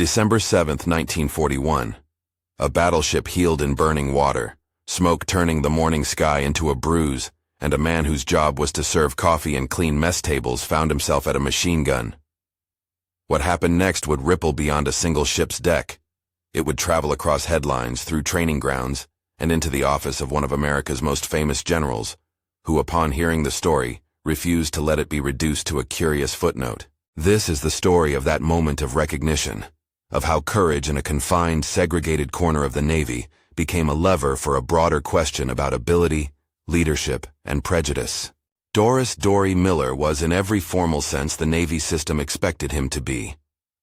December 7, 1941. A battleship heeled in burning water, smoke turning the morning sky into a bruise, and a man whose job was to serve coffee and clean mess tables found himself at a machine gun. What happened next would ripple beyond a single ship's deck. It would travel across headlines, through training grounds, and into the office of one of America's most famous generals, who, upon hearing the story, refused to let it be reduced to a curious footnote. This is the story of that moment of recognition, of how courage in a confined, segregated corner of the Navy became a lever for a broader question about ability, leadership, and prejudice. Doris "Dorie" Miller was, in every formal sense, the Navy system expected him to be.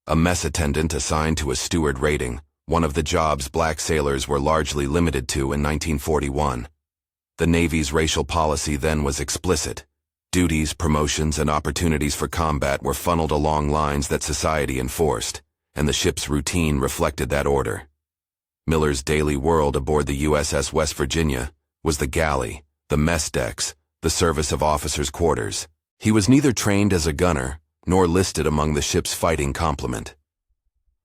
A mess attendant assigned to a steward rating, one of the jobs black sailors were largely limited to in 1941. The Navy's racial policy then was explicit. Duties, promotions, and opportunities for combat were funneled along lines that society enforced, and the ship's routine reflected that order. Miller's daily world aboard the USS West Virginia was the galley, the mess decks, the service of officers' quarters. He was neither trained as a gunner, nor listed among the ship's fighting complement.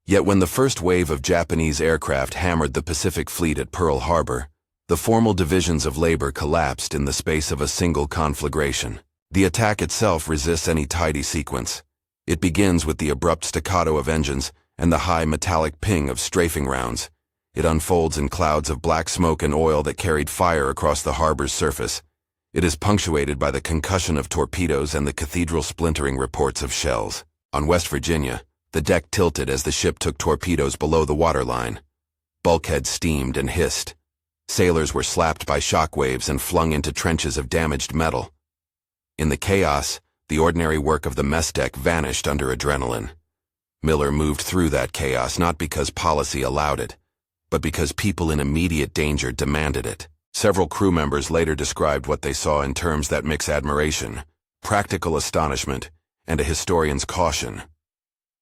Yet when the first wave of Japanese aircraft hammered the Pacific Fleet at Pearl Harbor, the formal divisions of labor collapsed in the space of a single conflagration. The attack itself resists any tidy sequence. It begins with the abrupt staccato of engines and the high metallic ping of strafing rounds. It unfolds in clouds of black smoke and oil that carried fire across the harbor's surface. It is punctuated by the concussion of torpedoes and the cathedral-splintering reports of shells. On West Virginia, the deck tilted as the ship took torpedoes below the waterline. Bulkheads steamed and hissed. Sailors were slapped by shock waves and flung into trenches of damaged metal. In the chaos, the ordinary work of the mess deck vanished under adrenaline. Miller moved through that chaos not because policy allowed it, but because people in immediate danger demanded it. Several crew members later described what they saw in terms that mix admiration, practical astonishment, and a historian's caution.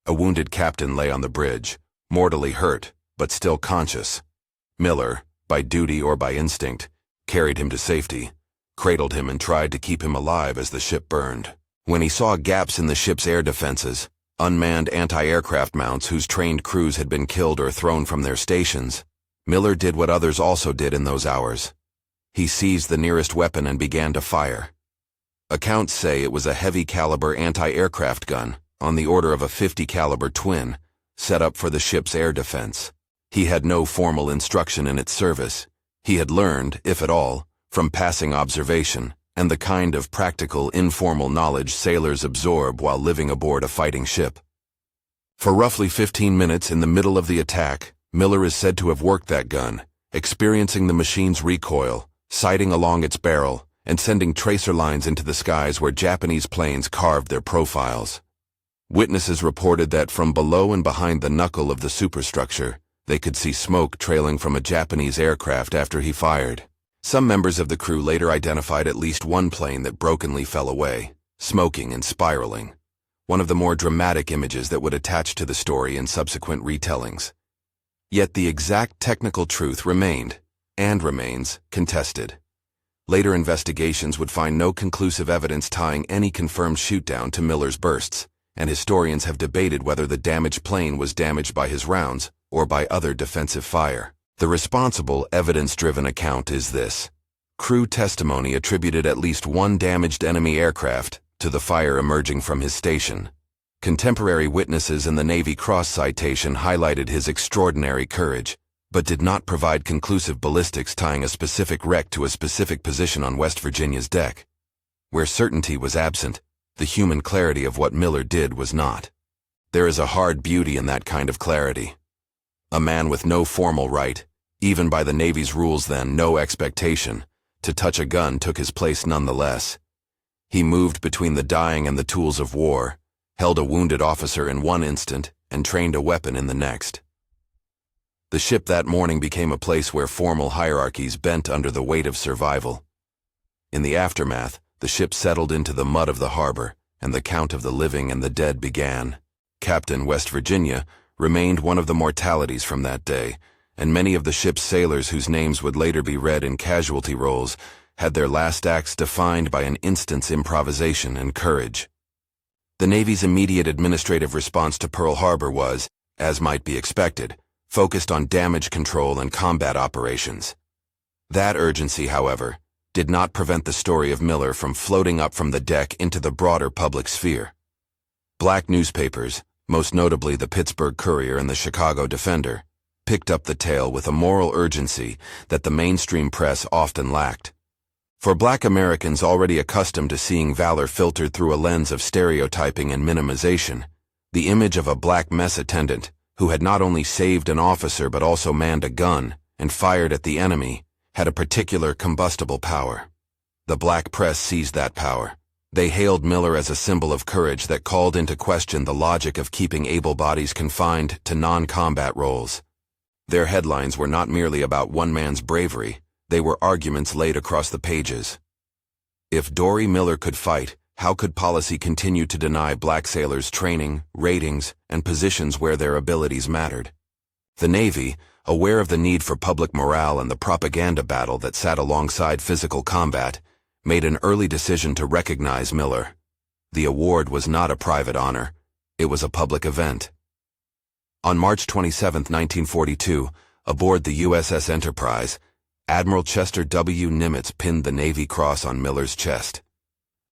A wounded captain lay on the bridge, mortally hurt, but still conscious. Miller, by duty or by instinct, carried him to safety, cradled him and tried to keep him alive as the ship burned. When he saw gaps in the ship's air defenses, unmanned anti-aircraft mounts whose trained crews had been killed or thrown from their stations, Miller did what others also did in those hours. He seized the nearest weapon and began to fire. Accounts say it was a heavy-caliber anti-aircraft gun, on the order of a .50 caliber twin, set up for the ship's air defense. He had no formal instruction in its service. He had learned, if at all, from passing observation, and the kind of practical, informal knowledge sailors absorb while living aboard a fighting ship. For roughly 15 minutes in the middle of the attack, Miller is said to have worked that gun, experiencing the machine's recoil, sighting along its barrel, and sending tracer lines into the skies where Japanese planes carved their profiles. Witnesses reported that from below and behind the knuckle of the superstructure, they could see smoke trailing from a Japanese aircraft after he fired. Some members of the crew later identified at least one plane that brokenly fell away, smoking and spiraling, one of the more dramatic images that would attach to the story in subsequent retellings. Yet the exact technical truth remained, and remains, contested. Later investigations would find no conclusive evidence tying any confirmed shootdown to Miller's bursts, and historians have debated whether the damaged plane was damaged by his rounds or by other defensive fire. The responsible, evidence-driven account is this. Crew testimony attributed at least one damaged enemy aircraft to the fire emerging from his station. Contemporary witnesses in the Navy Cross citation highlighted his extraordinary courage, but did not provide conclusive ballistics tying a specific wreck to a specific position on West Virginia's deck. Where certainty was absent, the human clarity of what Miller did was not. There is a hard beauty in that kind of clarity. A man with no formal right, even by the Navy's rules then, no expectation, to touch a gun took his place nonetheless. He moved between the dying and the tools of war, held a wounded officer in one instant, and trained a weapon in the next. The ship that morning became a place where formal hierarchies bent under the weight of survival. In the aftermath, the ship settled into the mud of the harbor, and the count of the living and the dead began. Captain West Virginia remained one of the mortalities from that day, and many of the ship's sailors whose names would later be read in casualty rolls had their last acts defined by an instant's improvisation and courage. The Navy's immediate administrative response to Pearl Harbor was, as might be expected, focused on damage control and combat operations. That urgency, however, did not prevent the story of Miller from floating up from the deck into the broader public sphere. Black newspapers, most notably the Pittsburgh Courier and the Chicago Defender, picked up the tale with a moral urgency that the mainstream press often lacked. For Black Americans already accustomed to seeing valor filtered through a lens of stereotyping and minimization, the image of a black mess attendant who had not only saved an officer but also manned a gun and fired at the enemy had a particular combustible power. The black press seized that power. They hailed Miller as a symbol of courage that called into question the logic of keeping able bodies confined to non-combat roles. Their headlines were not merely about one man's bravery, they were arguments laid across the pages. If Dorie Miller could fight, how could policy continue to deny black sailors training, ratings, and positions where their abilities mattered? The Navy, aware of the need for public morale and the propaganda battle that sat alongside physical combat, made an early decision to recognize Miller. The award was not a private honor, it was a public event. On March 27, 1942, aboard the USS Enterprise, Admiral Chester W. Nimitz pinned the Navy Cross on Miller's chest.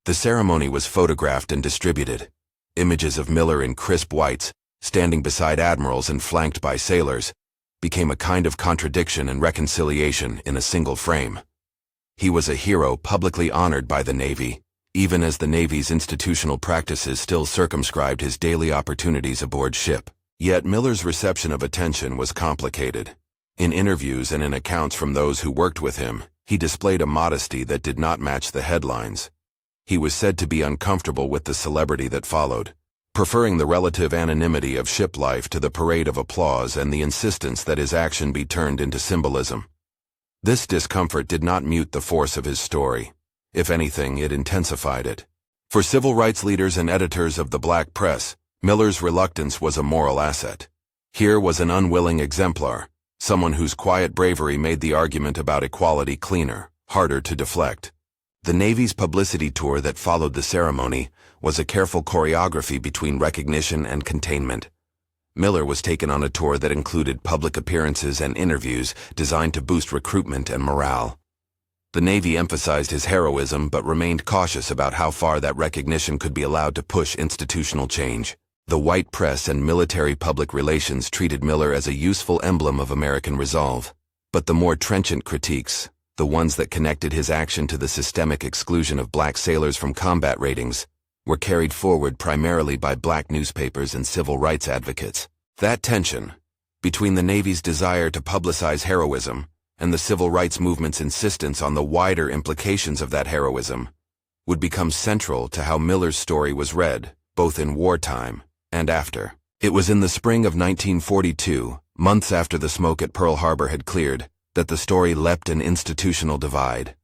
The ceremony was photographed and distributed. Images of Miller in crisp whites, standing beside admirals and flanked by sailors, became a kind of contradiction and reconciliation in a single frame. He was a hero publicly honored by the Navy, even as the Navy's institutional practices still circumscribed his daily opportunities aboard ship. Yet Miller's reception of attention was complicated. In interviews and in accounts from those who worked with him, he displayed a modesty that did not match the headlines. He was said to be uncomfortable with the celebrity that followed, preferring the relative anonymity of ship life to the parade of applause and the insistence that his action be turned into symbolism. This discomfort did not mute the force of his story. If anything, it intensified it. For civil rights leaders and editors of the black press, Miller's reluctance was a moral asset. Here was an unwilling exemplar, someone whose quiet bravery made the argument about equality cleaner, harder to deflect. The Navy's publicity tour that followed the ceremony was a careful choreography between recognition and containment. Miller was taken on a tour that included public appearances and interviews designed to boost recruitment and morale. The Navy emphasized his heroism but remained cautious about how far that recognition could be allowed to push institutional change. The white press and military public relations treated Miller as a useful emblem of American resolve. But the more trenchant critiques, the ones that connected his action to the systemic exclusion of black sailors from combat ratings, were carried forward primarily by black newspapers and civil rights advocates. That tension, between the Navy's desire to publicize heroism and the civil rights movement's insistence on the wider implications of that heroism, would become central to how Miller's story was read, both in wartime and after. It was in the spring of 1942, months after the smoke at Pearl Harbor had cleared, that the story leapt an institutional divide.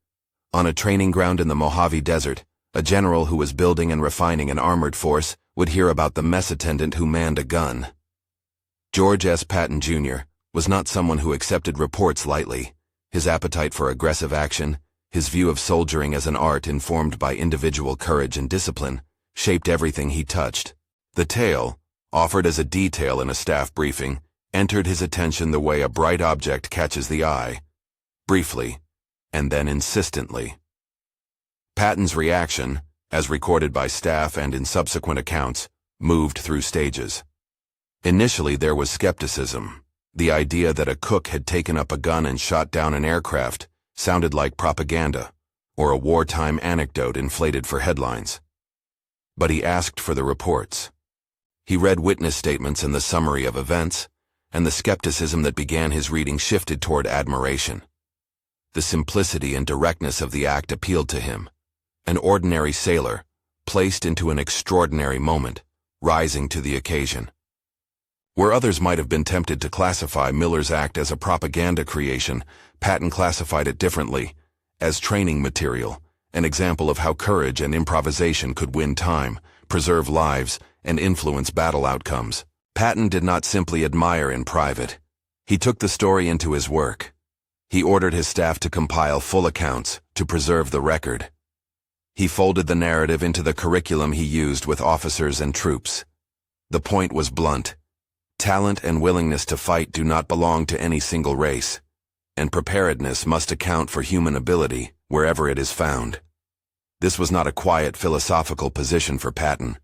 On a training ground in the Mojave Desert, a general who was building and refining an armored force would hear about the mess attendant who manned a gun. George S. Patton, Jr. was not someone who accepted reports lightly. His appetite for aggressive action, his view of soldiering as an art informed by individual courage and discipline, shaped everything he touched. The tale, offered as a detail in a staff briefing, entered his attention the way a bright object catches the eye, briefly, and then insistently. Patton's reaction, as recorded by staff and in subsequent accounts, moved through stages. Initially there was skepticism. The idea that a cook had taken up a gun and shot down an aircraft sounded like propaganda, or a wartime anecdote inflated for headlines. But he asked for the reports. He read witness statements and the summary of events, and the skepticism that began his reading shifted toward admiration. The simplicity and directness of the act appealed to him. An ordinary sailor, placed into an extraordinary moment, rising to the occasion. Where others might have been tempted to classify Miller's act as a propaganda creation, Patton classified it differently, as training material, an example of how courage and improvisation could win time, preserve lives, and influence battle outcomes. Patton did not simply admire in private. He took the story into his work. He ordered his staff to compile full accounts to preserve the record. He folded the narrative into the curriculum he used with officers and troops. The point was blunt. Talent and willingness to fight do not belong to any single race, and preparedness must account for human ability wherever it is found. This was not a quiet philosophical position for Patton.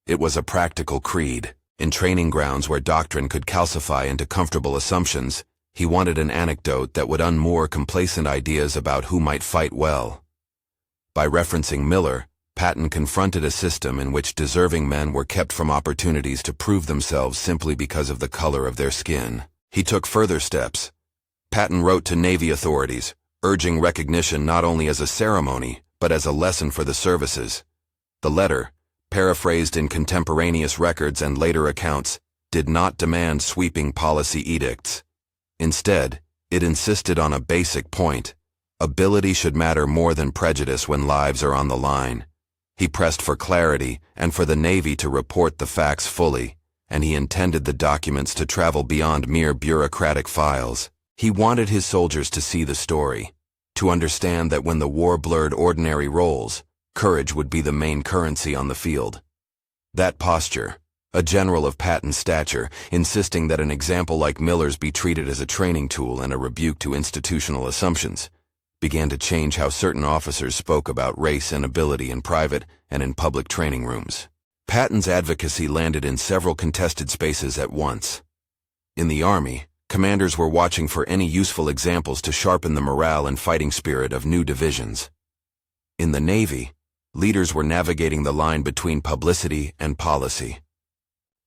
It was a practical creed. In training grounds where doctrine could calcify into comfortable assumptions, he wanted an anecdote that would unmoor complacent ideas about who might fight well. By referencing Miller, Patton confronted a system in which deserving men were kept from opportunities to prove themselves simply because of the color of their skin. He took further steps. Patton wrote to Navy authorities, urging recognition not only as a ceremony, but as a lesson for the services. The letter, paraphrased in contemporaneous records and later accounts, did not demand sweeping policy edicts. Instead, it insisted on a basic point: ability should matter more than prejudice when lives are on the line. He pressed for clarity and for the Navy to report the facts fully, and he intended the documents to travel beyond mere bureaucratic files. He wanted his soldiers to see the story, to understand that when the war blurred ordinary roles, courage would be the main currency on the field. That posture, a general of Patton's stature, insisting that an example like Miller's be treated as a training tool and a rebuke to institutional assumptions, began to change how certain officers spoke about race and ability in private and in public training rooms. Patton's advocacy landed in several contested spaces at once. In the Army, commanders were watching for any useful examples to sharpen the morale and fighting spirit of new divisions. In the Navy, leaders were navigating the line between publicity and policy.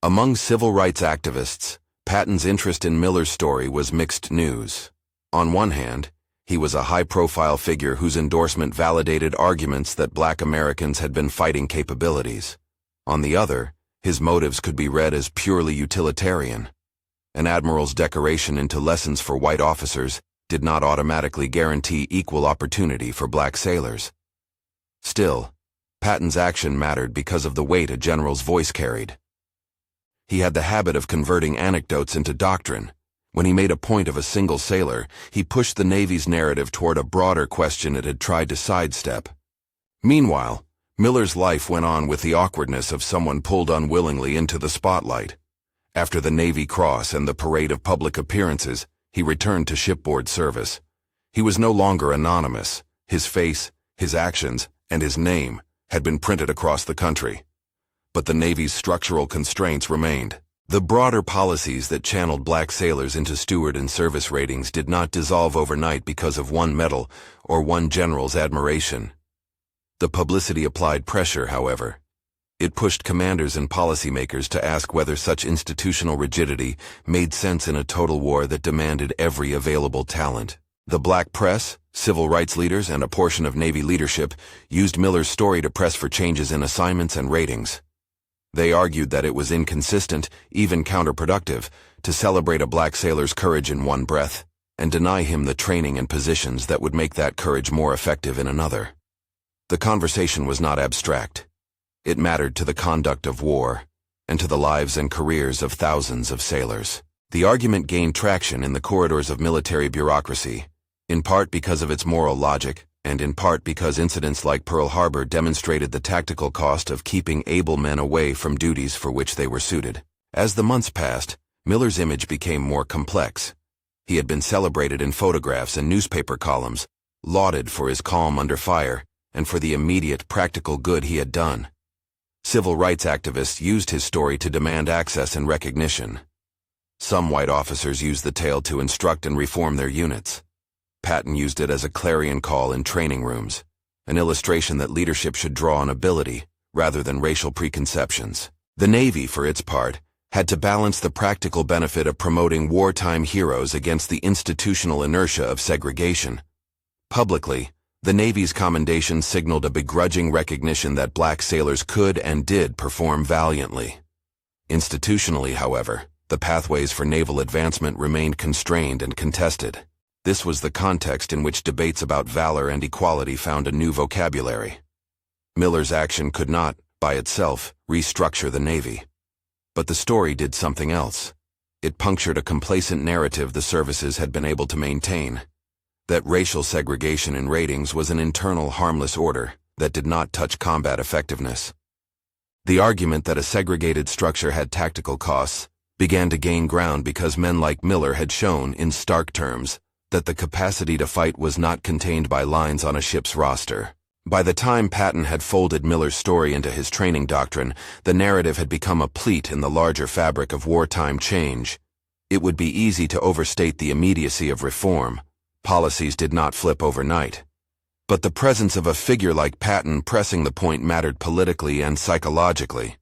Among civil rights activists, Patton's interest in Miller's story was mixed news. On one hand, he was a high-profile figure whose endorsement validated arguments that Black Americans had been fighting capabilities. On the other, his motives could be read as purely utilitarian. An admiral's decoration into lessons for white officers did not automatically guarantee equal opportunity for black sailors. Still, Patton's action mattered because of the weight a general's voice carried. He had the habit of converting anecdotes into doctrine. When he made a point of a single sailor, he pushed the Navy's narrative toward a broader question it had tried to sidestep. Meanwhile, Miller's life went on with the awkwardness of someone pulled unwillingly into the spotlight. After the Navy Cross and the parade of public appearances, he returned to shipboard service. He was no longer anonymous. His face, his actions, and his name had been printed across the country. But the Navy's structural constraints remained. The broader policies that channeled black sailors into steward and service ratings did not dissolve overnight because of one medal or one general's admiration. The publicity applied pressure, however. It pushed commanders and policymakers to ask whether such institutional rigidity made sense in a total war that demanded every available talent. The black press, civil rights leaders, and a portion of Navy leadership used Miller's story to press for changes in assignments and ratings. They argued that it was inconsistent, even counterproductive, to celebrate a black sailor's courage in one breath and deny him the training and positions that would make that courage more effective in another. The conversation was not abstract. It mattered to the conduct of war and to the lives and careers of thousands of sailors. The argument gained traction in the corridors of military bureaucracy, in part because of its moral logic, and in part because incidents like Pearl Harbor demonstrated the tactical cost of keeping able men away from duties for which they were suited. As the months passed, Miller's image became more complex. He had been celebrated in photographs and newspaper columns, lauded for his calm under fire, and for the immediate practical good he had done. Civil rights activists used his story to demand access and recognition. Some white officers used the tale to instruct and reform their units. Patton used it as a clarion call in training rooms, an illustration that leadership should draw on ability rather than racial preconceptions. The Navy, for its part, had to balance the practical benefit of promoting wartime heroes against the institutional inertia of segregation. Publicly, the Navy's commendation signaled a begrudging recognition that black sailors could and did perform valiantly. Institutionally, however, the pathways for naval advancement remained constrained and contested. This was the context in which debates about valor and equality found a new vocabulary. Miller's action could not, by itself, restructure the Navy. But the story did something else. It punctured a complacent narrative the services had been able to maintain. That racial segregation in ratings was an internal harmless order that did not touch combat effectiveness. The argument that a segregated structure had tactical costs began to gain ground because men like Miller had shown, in stark terms, that the capacity to fight was not contained by lines on a ship's roster. By the time Patton had folded Miller's story into his training doctrine, the narrative had become a pleat in the larger fabric of wartime change. It would be easy to overstate the immediacy of reform. Policies did not flip overnight. But the presence of a figure like Patton pressing the point mattered politically and psychologically.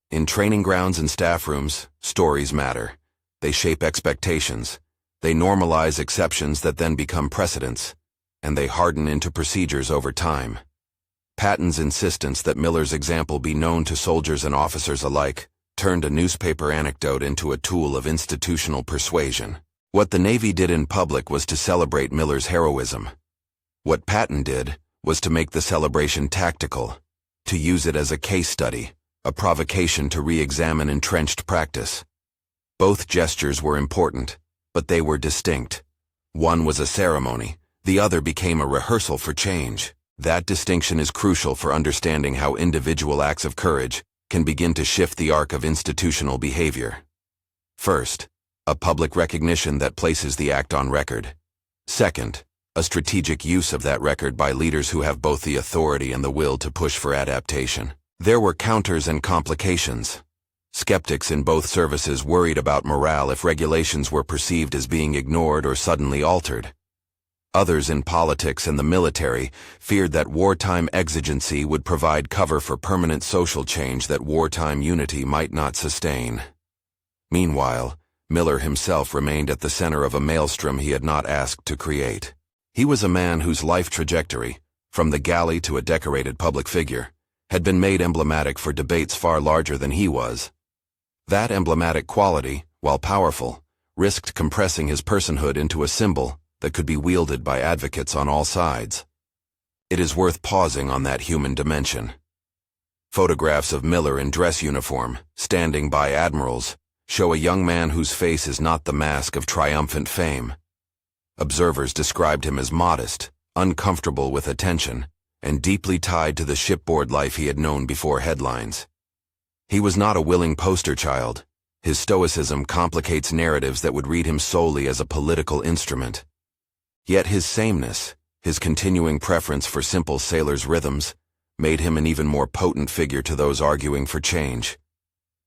In training grounds and staff rooms, stories matter. They shape expectations. They normalize exceptions that then become precedents, and they harden into procedures over time. Patton's insistence that Miller's example be known to soldiers and officers alike turned a newspaper anecdote into a tool of institutional persuasion. What the Navy did in public was to celebrate Miller's heroism. What Patton did was to make the celebration tactical, to use it as a case study, a provocation to re-examine entrenched practice. Both gestures were important, but they were distinct. One was a ceremony, the other became a rehearsal for change. That distinction is crucial for understanding how individual acts of courage can begin to shift the arc of institutional behavior. First, a public recognition that places the act on record. Second, a strategic use of that record by leaders who have both the authority and the will to push for adaptation. There were counters and complications. Skeptics in both services worried about morale if regulations were perceived as being ignored or suddenly altered. Others in politics and the military feared that wartime exigency would provide cover for permanent social change that wartime unity might not sustain. Meanwhile, Miller himself remained at the center of a maelstrom he had not asked to create. He was a man whose life trajectory, from the galley to a decorated public figure, had been made emblematic for debates far larger than he was. That emblematic quality, while powerful, risked compressing his personhood into a symbol that could be wielded by advocates on all sides. It is worth pausing on that human dimension. Photographs of Miller in dress uniform, standing by admirals, show a young man whose face is not the mask of triumphant fame. Observers described him as modest, uncomfortable with attention, and deeply tied to the shipboard life he had known before headlines. He was not a willing poster child. His stoicism complicates narratives that would read him solely as a political instrument. Yet his sameness, his continuing preference for simple sailors' rhythms, made him an even more potent figure to those arguing for change.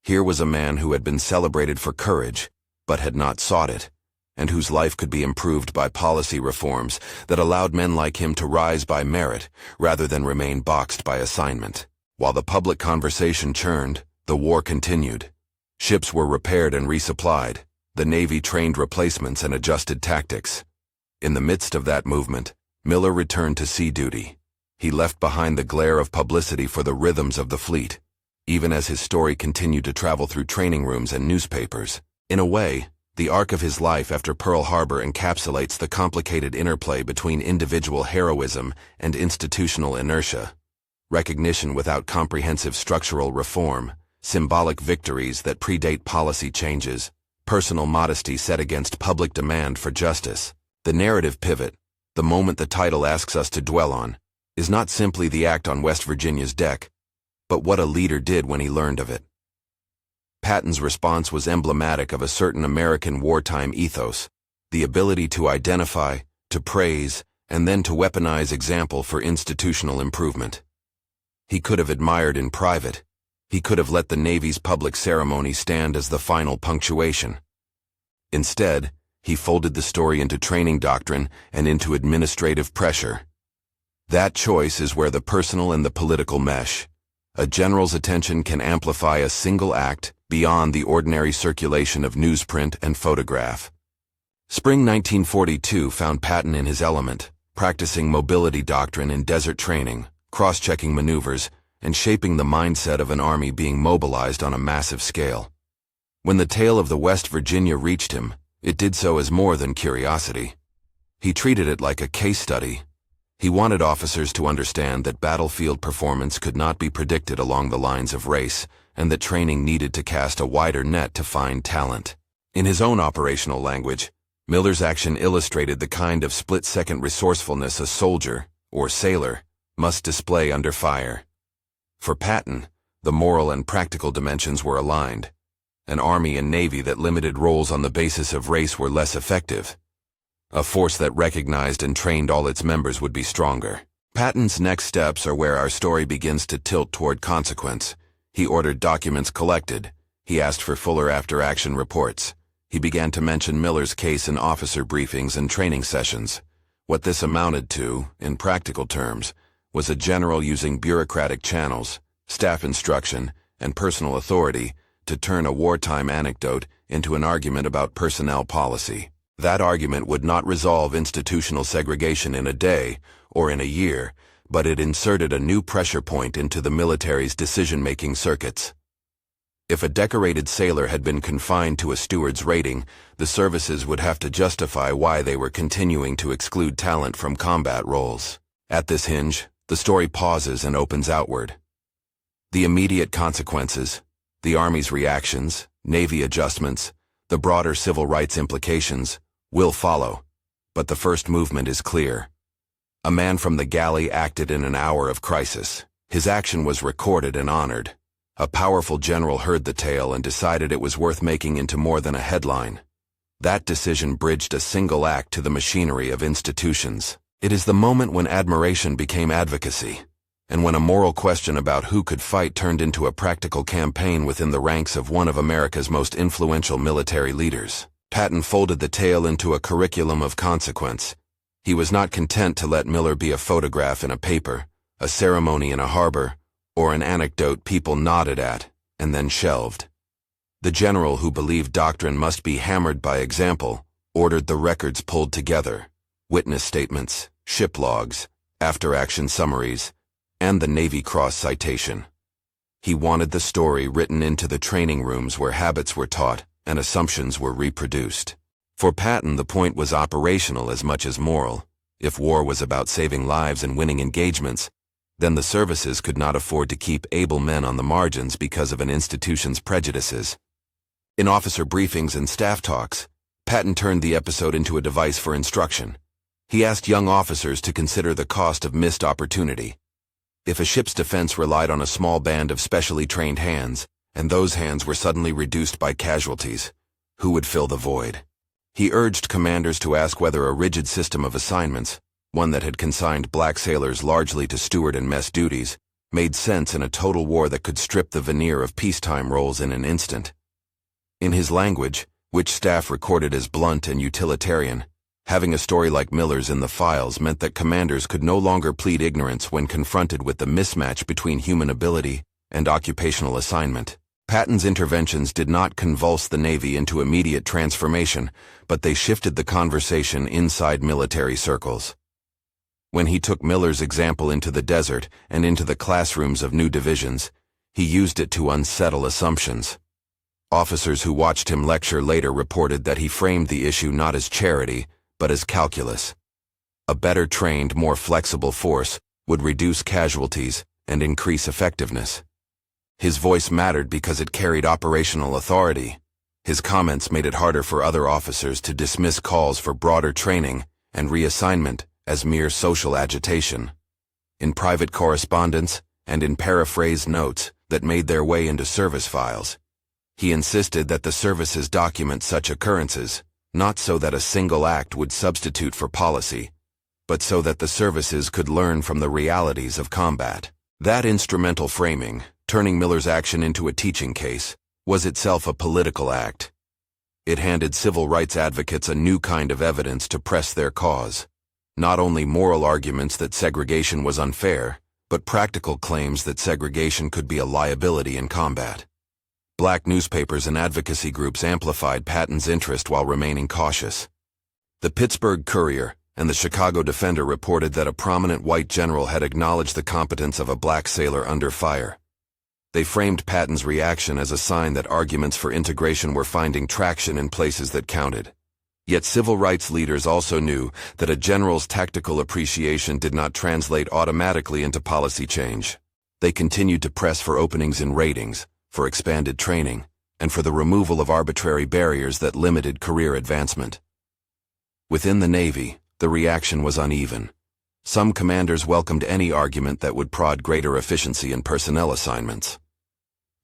Here was a man who had been celebrated for courage, but had not sought it, and whose life could be improved by policy reforms that allowed men like him to rise by merit rather than remain boxed by assignment. While the public conversation churned, the war continued. Ships were repaired and resupplied. The Navy trained replacements and adjusted tactics. In the midst of that movement, Miller returned to sea duty. He left behind the glare of publicity for the rhythms of the fleet, even as his story continued to travel through training rooms and newspapers. In a way, the arc of his life after Pearl Harbor encapsulates the complicated interplay between individual heroism and institutional inertia. Recognition without comprehensive structural reform, symbolic victories that predate policy changes, personal modesty set against public demand for justice. The narrative pivot, the moment the title asks us to dwell on, is not simply the act on West Virginia's deck, but what a leader did when he learned of it. Patton's response was emblematic of a certain American wartime ethos, the ability to identify, to praise, and then to weaponize example for institutional improvement. He could have admired in private. He could have let the Navy's public ceremony stand as the final punctuation. Instead, he folded the story into training doctrine and into administrative pressure. That choice is where the personal and the political mesh. A general's attention can amplify a single act beyond the ordinary circulation of newsprint and photograph. Spring 1942 found Patton in his element, practicing mobility doctrine in desert training, cross-checking maneuvers, and shaping the mindset of an army being mobilized on a massive scale. When the tale of the West Virginia reached him, it did so as more than curiosity. He treated it like a case study. He wanted officers to understand that battlefield performance could not be predicted along the lines of race, and that training needed to cast a wider net to find talent. In his own operational language, Miller's action illustrated the kind of split-second resourcefulness a soldier, or sailor, must display under fire. For Patton, the moral and practical dimensions were aligned. An army and navy that limited roles on the basis of race were less effective. A force that recognized and trained all its members would be stronger. Patton's next steps are where our story begins to tilt toward consequence. He ordered documents collected. He asked for fuller after-action reports. He began to mention Miller's case in officer briefings and training sessions. What this amounted to, in practical terms, was a general using bureaucratic channels, staff instruction, and personal authority to turn a wartime anecdote into an argument about personnel policy. That argument would not resolve institutional segregation in a day or in a year, but it inserted a new pressure point into the military's decision-making circuits. If a decorated sailor had been confined to a steward's rating, the services would have to justify why they were continuing to exclude talent from combat roles. At this hinge, the story pauses and opens outward. The immediate consequences, the Army's reactions, Navy adjustments, the broader civil rights implications, will follow. But the first movement is clear. A man from the galley acted in an hour of crisis. His action was recorded and honored. A powerful general heard the tale and decided it was worth making into more than a headline. That decision bridged a single act to the machinery of institutions. It is the moment when admiration became advocacy, and when a moral question about who could fight turned into a practical campaign within the ranks of one of America's most influential military leaders. Patton folded the tale into a curriculum of consequence. He was not content to let Miller be a photograph in a paper, a ceremony in a harbor, or an anecdote people nodded at and then shelved. The general, who believed doctrine must be hammered by example, ordered the records pulled together: witness statements, ship logs, after-action summaries, and the Navy Cross citation. He wanted the story written into the training rooms where habits were taught and assumptions were reproduced. For Patton, the point was operational as much as moral. If war was about saving lives and winning engagements, then the services could not afford to keep able men on the margins because of an institution's prejudices. In officer briefings and staff talks, Patton turned the episode into a device for instruction. He asked young officers to consider the cost of missed opportunity. If a ship's defense relied on a small band of specially trained hands, and those hands were suddenly reduced by casualties, who would fill the void? He urged commanders to ask whether a rigid system of assignments, one that had consigned black sailors largely to steward and mess duties, made sense in a total war that could strip the veneer of peacetime roles in an instant. In his language, which staff recorded as blunt and utilitarian, having a story like Miller's in the files meant that commanders could no longer plead ignorance when confronted with the mismatch between human ability and occupational assignment. Patton's interventions did not convulse the Navy into immediate transformation, but they shifted the conversation inside military circles. When he took Miller's example into the desert and into the classrooms of new divisions, he used it to unsettle assumptions. Officers who watched him lecture later reported that he framed the issue not as charity, but as calculus. A better trained, more flexible force would reduce casualties and increase effectiveness. His voice mattered because it carried operational authority. His comments made it harder for other officers to dismiss calls for broader training and reassignment as mere social agitation. In private correspondence and in paraphrased notes that made their way into service files, he insisted that the services document such occurrences, not so that a single act would substitute for policy, but so that the services could learn from the realities of combat. That instrumental framing, turning Miller's action into a teaching case, was itself a political act. It handed civil rights advocates a new kind of evidence to press their cause. Not only moral arguments that segregation was unfair, but practical claims that segregation could be a liability in combat. Black newspapers and advocacy groups amplified Patton's interest while remaining cautious. The Pittsburgh Courier and the Chicago Defender reported that a prominent white general had acknowledged the competence of a black sailor under fire. They framed Patton's reaction as a sign that arguments for integration were finding traction in places that counted. Yet civil rights leaders also knew that a general's tactical appreciation did not translate automatically into policy change. They continued to press for openings in ratings, for expanded training, and for the removal of arbitrary barriers that limited career advancement. Within the Navy, the reaction was uneven. Some commanders welcomed any argument that would prod greater efficiency in personnel assignments.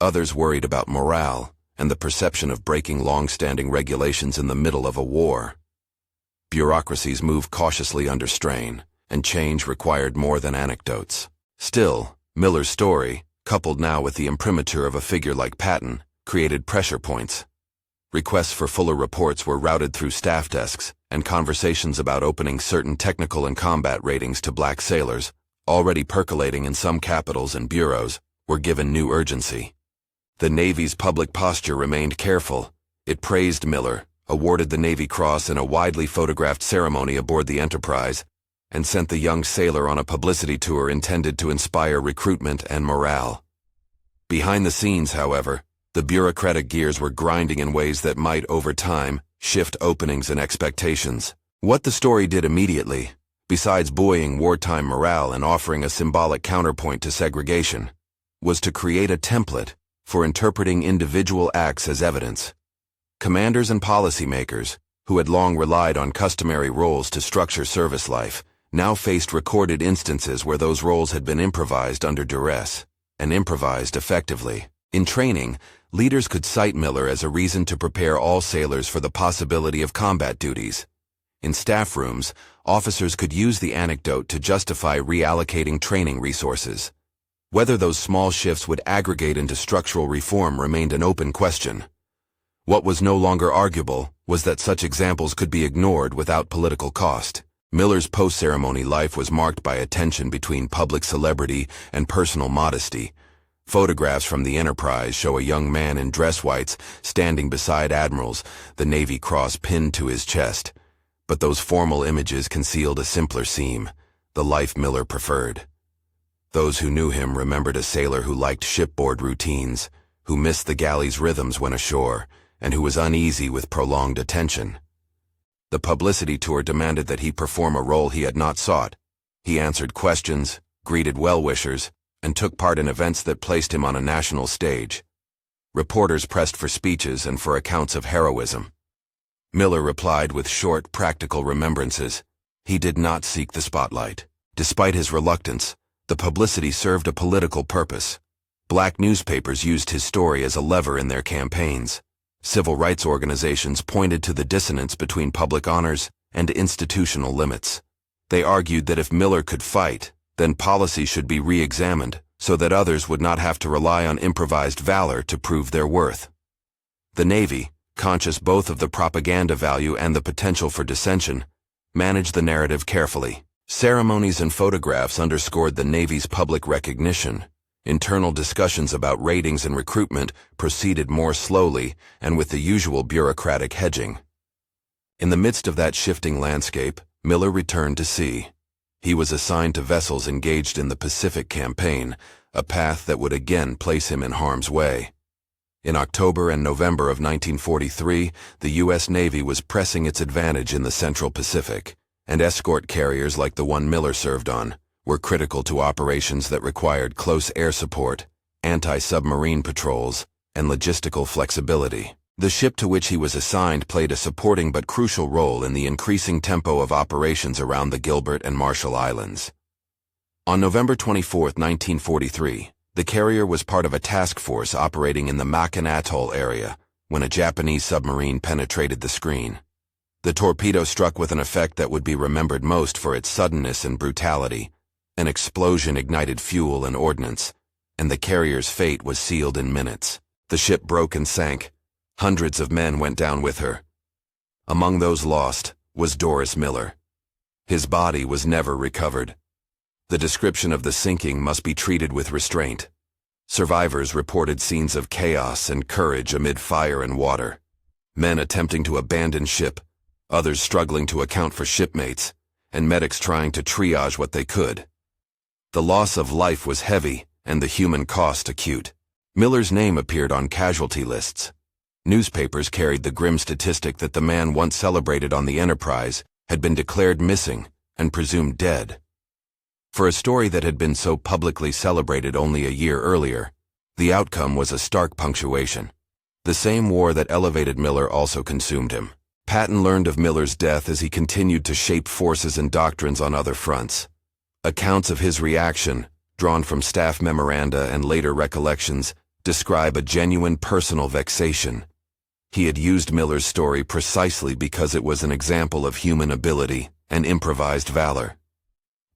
Others worried about morale and the perception of breaking long-standing regulations in the middle of a war. Bureaucracies move cautiously under strain, and change required more than anecdotes. Still, Miller's story, coupled now with the imprimatur of a figure like Patton, created pressure points. Requests for fuller reports were routed through staff desks, and conversations about opening certain technical and combat ratings to black sailors, already percolating in some capitals and bureaus, were given new urgency. The Navy's public posture remained careful. It praised Miller, awarded the Navy Cross in a widely photographed ceremony aboard the Enterprise, and sent the young sailor on a publicity tour intended to inspire recruitment and morale. Behind the scenes, however, the bureaucratic gears were grinding in ways that might, over time, shift openings and expectations. What the story did immediately, besides buoying wartime morale and offering a symbolic counterpoint to segregation, was to create a template for interpreting individual acts as evidence. Commanders and policymakers, who had long relied on customary roles to structure service life, now faced recorded instances where those roles had been improvised under duress, and improvised effectively. In training, leaders could cite Miller as a reason to prepare all sailors for the possibility of combat duties. In staff rooms, officers could use the anecdote to justify reallocating training resources. Whether those small shifts would aggregate into structural reform remained an open question. What was no longer arguable was that such examples could be ignored without political cost. Miller's post-ceremony life was marked by a tension between public celebrity and personal modesty. Photographs from the Enterprise show a young man in dress whites standing beside admirals, the Navy Cross pinned to his chest. But those formal images concealed a simpler seam, the life Miller preferred. Those who knew him remembered a sailor who liked shipboard routines, who missed the galley's rhythms when ashore, and who was uneasy with prolonged attention. The publicity tour demanded that he perform a role he had not sought. He answered questions, greeted well-wishers, and took part in events that placed him on a national stage. Reporters pressed for speeches and for accounts of heroism. Miller replied with short, practical remembrances. He did not seek the spotlight. Despite his reluctance, the publicity served a political purpose. Black newspapers used his story as a lever in their campaigns. Civil rights organizations pointed to the dissonance between public honors and institutional limits. They argued that if Miller could fight, then policy should be re-examined so that others would not have to rely on improvised valor to prove their worth. The Navy, conscious both of the propaganda value and the potential for dissension, managed the narrative carefully. Ceremonies and photographs underscored the Navy's public recognition. Internal discussions about ratings and recruitment proceeded more slowly and with the usual bureaucratic hedging. In the midst of that shifting landscape, Miller returned to sea. He was assigned to vessels engaged in the Pacific Campaign, a path that would again place him in harm's way. In October and November of 1943, the U.S. Navy was pressing its advantage in the Central Pacific, and escort carriers like the one Miller served on were critical to operations that required close air support, anti-submarine patrols, and logistical flexibility. The ship to which he was assigned played a supporting but crucial role in the increasing tempo of operations around the Gilbert and Marshall Islands. On November 24, 1943, the carrier was part of a task force operating in the Makin Atoll area when a Japanese submarine penetrated the screen. The torpedo struck with an effect that would be remembered most for its suddenness and brutality. An explosion ignited fuel and ordnance, and the carrier's fate was sealed in minutes. The ship broke and sank. Hundreds of men went down with her. Among those lost was Doris Miller. His body was never recovered. The description of the sinking must be treated with restraint. Survivors reported scenes of chaos and courage amid fire and water. Men attempting to abandon ship, others struggling to account for shipmates, and medics trying to triage what they could. The loss of life was heavy, and the human cost acute. Miller's name appeared on casualty lists. Newspapers carried the grim statistic that the man once celebrated on the Enterprise had been declared missing and presumed dead. For a story that had been so publicly celebrated only a year earlier, the outcome was a stark punctuation. The same war that elevated Miller also consumed him. Patton learned of Miller's death as he continued to shape forces and doctrines on other fronts. Accounts of his reaction, drawn from staff memoranda and later recollections, describe a genuine personal vexation. He had used Miller's story precisely because it was an example of human ability and improvised valor.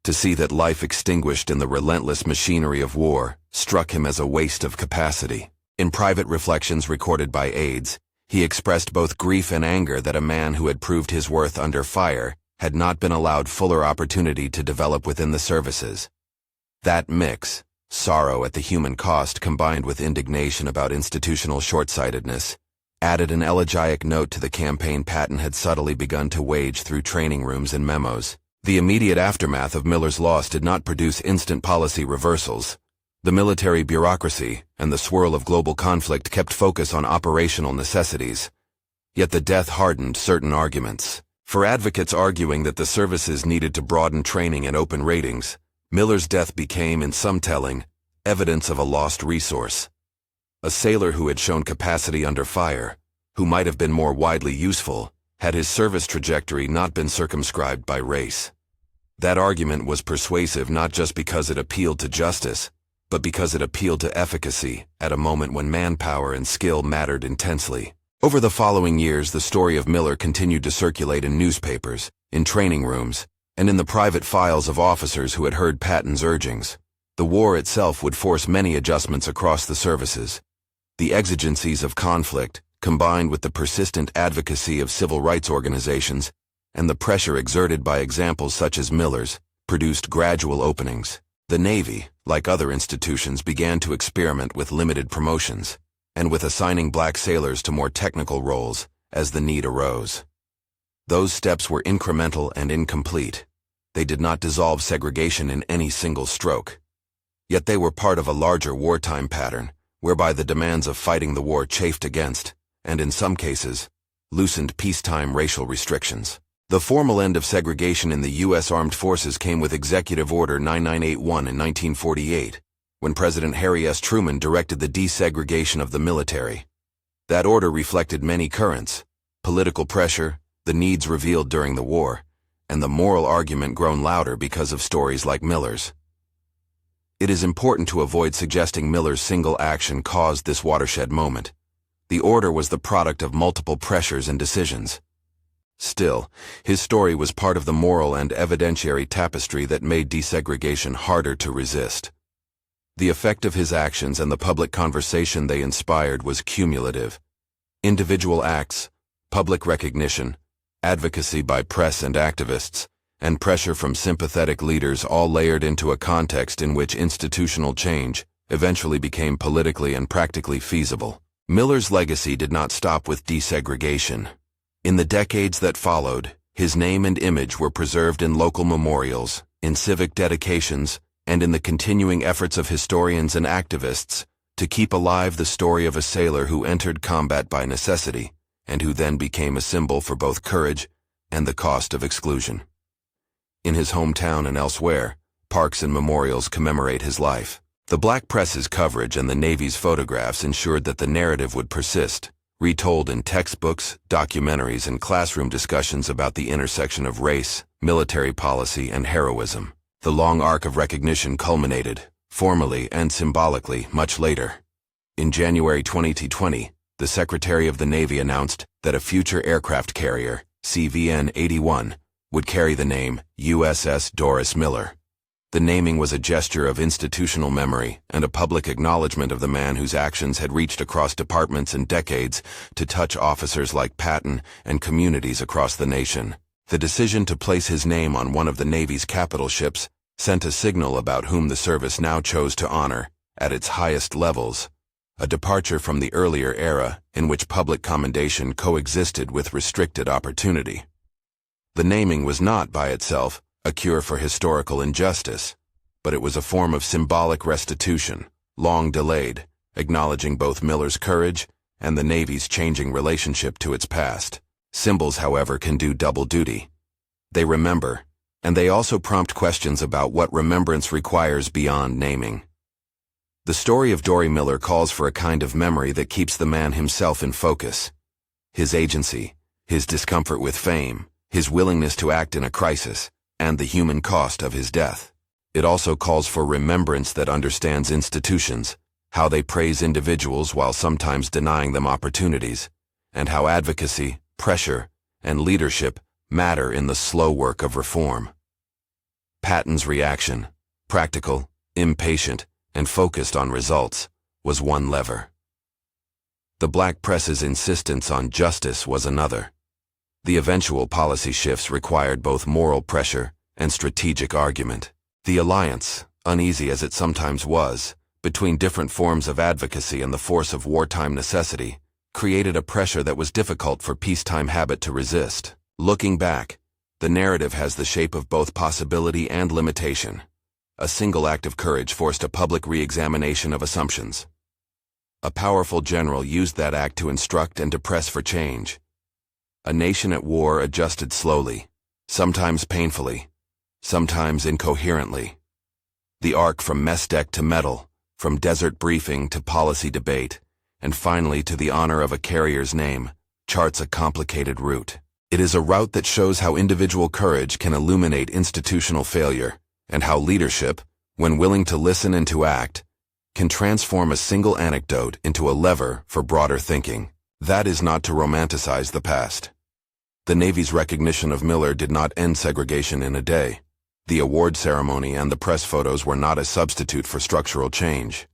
To see that life extinguished in the relentless machinery of war struck him as a waste of capacity. In private reflections recorded by aides, he expressed both grief and anger that a man who had proved his worth under fire had not been allowed fuller opportunity to develop within the services. That mix, sorrow at the human cost combined with indignation about institutional short-sightedness, added an elegiac note to the campaign Patton had subtly begun to wage through training rooms and memos. The immediate aftermath of Miller's loss did not produce instant policy reversals. The military bureaucracy and the swirl of global conflict kept focus on operational necessities. Yet the death hardened certain arguments. For advocates arguing that the services needed to broaden training and open ratings, Miller's death became, in some telling, evidence of a lost resource. A sailor who had shown capacity under fire, who might have been more widely useful, had his service trajectory not been circumscribed by race. That argument was persuasive not just because it appealed to justice, but because it appealed to efficacy at a moment when manpower and skill mattered intensely. Over the following years, the story of Miller continued to circulate in newspapers, in training rooms, and in the private files of officers who had heard Patton's urgings. The war itself would force many adjustments across the services. The exigencies of conflict, combined with the persistent advocacy of civil rights organizations, and the pressure exerted by examples such as Miller's, produced gradual openings. The Navy, like other institutions, began to experiment with limited promotions, and with assigning black sailors to more technical roles as the need arose. Those steps were incremental and incomplete. They did not dissolve segregation in any single stroke. Yet they were part of a larger wartime pattern, whereby the demands of fighting the war chafed against, and in some cases, loosened peacetime racial restrictions. The formal end of segregation in the U.S. Armed Forces came with Executive Order 9981 in 1948, when President Harry S. Truman directed the desegregation of the military. That order reflected many currents: political pressure, the needs revealed during the war, and the moral argument grown louder because of stories like Miller's. It is important to avoid suggesting Miller's single action caused this watershed moment. The order was the product of multiple pressures and decisions. Still, his story was part of the moral and evidentiary tapestry that made desegregation harder to resist. The effect of his actions and the public conversation they inspired was cumulative. Individual acts, public recognition, advocacy by press and activists, and pressure from sympathetic leaders all layered into a context in which institutional change eventually became politically and practically feasible. Miller's legacy did not stop with desegregation. In the decades that followed, his name and image were preserved in local memorials, in civic dedications, and in the continuing efforts of historians and activists to keep alive the story of a sailor who entered combat by necessity, and who then became a symbol for both courage and the cost of exclusion. In his hometown and elsewhere, parks and memorials commemorate his life. The black press's coverage and the Navy's photographs ensured that the narrative would persist, retold in textbooks, documentaries, and classroom discussions about the intersection of race, military policy, and heroism. The long arc of recognition culminated, formally and symbolically, much later. In January 2020, the Secretary of the Navy announced that a future aircraft carrier, CVN-81, would carry the name USS Doris Miller. The naming was a gesture of institutional memory and a public acknowledgement of the man whose actions had reached across departments and decades to touch officers like Patton and communities across the nation. The decision to place his name on one of the Navy's capital ships sent a signal about whom the service now chose to honor, at its highest levels, a departure from the earlier era in which public commendation coexisted with restricted opportunity. The naming was not, by itself, a cure for historical injustice, but it was a form of symbolic restitution, long delayed, acknowledging both Miller's courage and the Navy's changing relationship to its past. Symbols, however, can do double duty. They remember, and they also prompt questions about what remembrance requires beyond naming. The story of Dorie Miller calls for a kind of memory that keeps the man himself in focus. His agency, his discomfort with fame, his willingness to act in a crisis, and the human cost of his death. It also calls for remembrance that understands institutions, how they praise individuals while sometimes denying them opportunities, and how advocacy, pressure, and leadership matter in the slow work of reform. Patton's reaction, practical, impatient, and focused on results, was one lever. The black press's insistence on justice was another. The eventual policy shifts required both moral pressure and strategic argument. The alliance, uneasy as it sometimes was, between different forms of advocacy and the force of wartime necessity, created a pressure that was difficult for peacetime habit to resist. Looking back, the narrative has the shape of both possibility and limitation. A single act of courage forced a public re-examination of assumptions. A powerful general used that act to instruct and to press for change. A nation at war adjusted slowly, sometimes painfully, sometimes incoherently. The arc from mess deck to medal, from desert briefing to policy debate, and finally to the honor of a carrier's name, charts a complicated route. It is a route that shows how individual courage can illuminate institutional failure, and how leadership, when willing to listen and to act, can transform a single anecdote into a lever for broader thinking. That is not to romanticize the past. The Navy's recognition of Miller did not end segregation in a day. The award ceremony and the press photos were not a substitute for structural change.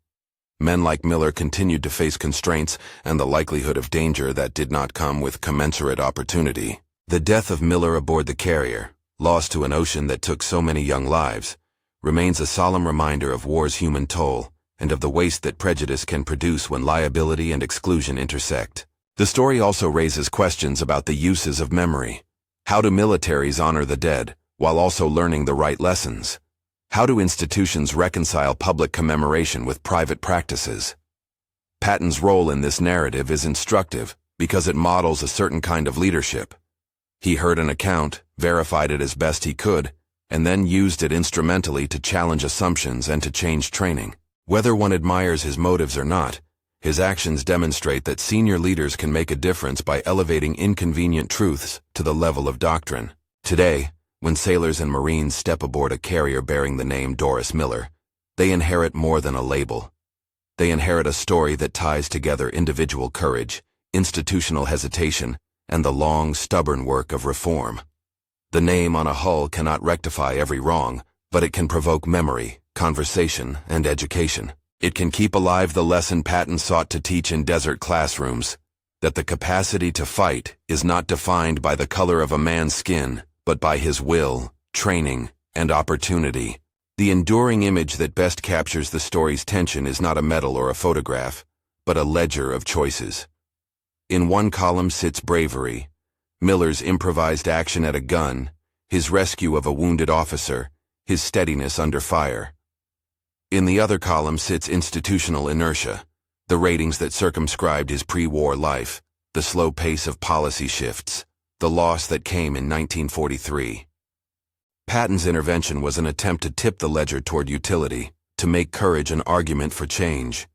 Men like Miller continued to face constraints and the likelihood of danger that did not come with commensurate opportunity. The death of Miller aboard the carrier, lost to an ocean that took so many young lives, remains a solemn reminder of war's human toll and of the waste that prejudice can produce when liability and exclusion intersect. The story also raises questions about the uses of memory. How do militaries honor the dead, while also learning the right lessons? How do institutions reconcile public commemoration with private practices? Patton's role in this narrative is instructive because it models a certain kind of leadership. He heard an account, verified it as best he could, and then used it instrumentally to challenge assumptions and to change training. Whether one admires his motives or not, his actions demonstrate that senior leaders can make a difference by elevating inconvenient truths to the level of doctrine. Today, when sailors and Marines step aboard a carrier bearing the name Doris Miller, they inherit more than a label. They inherit a story that ties together individual courage, institutional hesitation, and the long, stubborn work of reform. The name on a hull cannot rectify every wrong, but it can provoke memory, conversation, and education. It can keep alive the lesson Patton sought to teach in desert classrooms, that the capacity to fight is not defined by the color of a man's skin, but by his will, training, and opportunity. The enduring image that best captures the story's tension is not a medal or a photograph, but a ledger of choices. In one column sits bravery, Miller's improvised action at a gun, his rescue of a wounded officer, his steadiness under fire. In the other column sits institutional inertia, the ratings that circumscribed his pre-war life, the slow pace of policy shifts, the loss that came in 1943. Patton's intervention was an attempt to tip the ledger toward utility, to make courage an argument for change.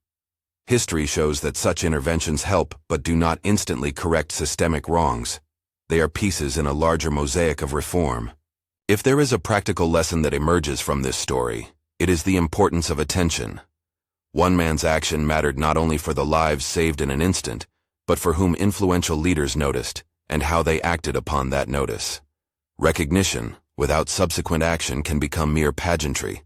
History shows that such interventions help but do not instantly correct systemic wrongs. They are pieces in a larger mosaic of reform. If there is a practical lesson that emerges from this story, it is the importance of attention. One man's action mattered not only for the lives saved in an instant, but for whom influential leaders noticed, and how they acted upon that notice. Recognition, without subsequent action, can become mere pageantry.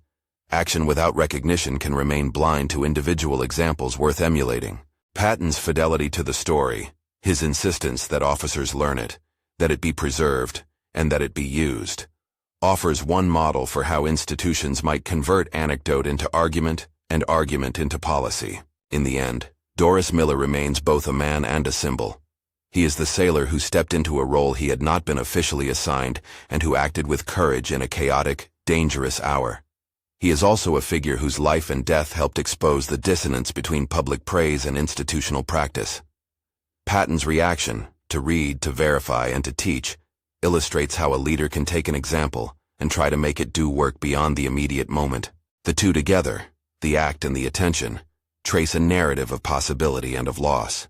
Action without recognition can remain blind to individual examples worth emulating. Patton's fidelity to the story, his insistence that officers learn it, that it be preserved, and that it be used, offers one model for how institutions might convert anecdote into argument and argument into policy. In the end, Doris Miller remains both a man and a symbol. He is the sailor who stepped into a role he had not been officially assigned and who acted with courage in a chaotic, dangerous hour. He is also a figure whose life and death helped expose the dissonance between public praise and institutional practice. Patton's reaction, to read, to verify, and to teach, illustrates how a leader can take an example and try to make it do work beyond the immediate moment. The two together, the act and the attention, trace a narrative of possibility and of loss.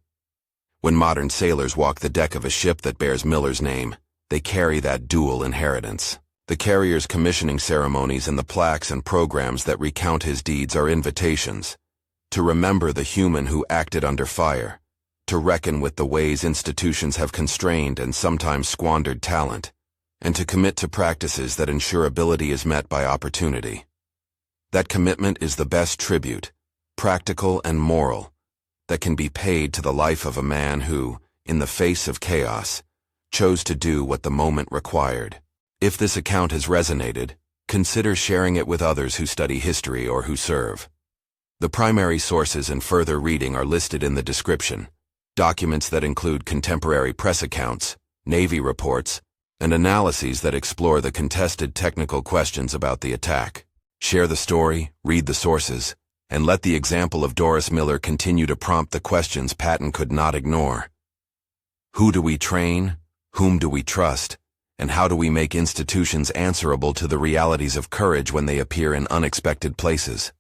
When modern sailors walk the deck of a ship that bears Miller's name, they carry that dual inheritance. The carrier's commissioning ceremonies and the plaques and programs that recount his deeds are invitations to remember the human who acted under fire, to reckon with the ways institutions have constrained and sometimes squandered talent, and to commit to practices that ensure ability is met by opportunity. That commitment is the best tribute, practical and moral, that can be paid to the life of a man who, in the face of chaos, chose to do what the moment required. If this account has resonated, consider sharing it with others who study history or who serve. The primary sources and further reading are listed in the description. Documents that include contemporary press accounts, Navy reports, and analyses that explore the contested technical questions about the attack. Share the story, read the sources, and let the example of Doris Miller continue to prompt the questions Patton could not ignore. Who do we train? Whom do we trust? And how do we make institutions answerable to the realities of courage when they appear in unexpected places?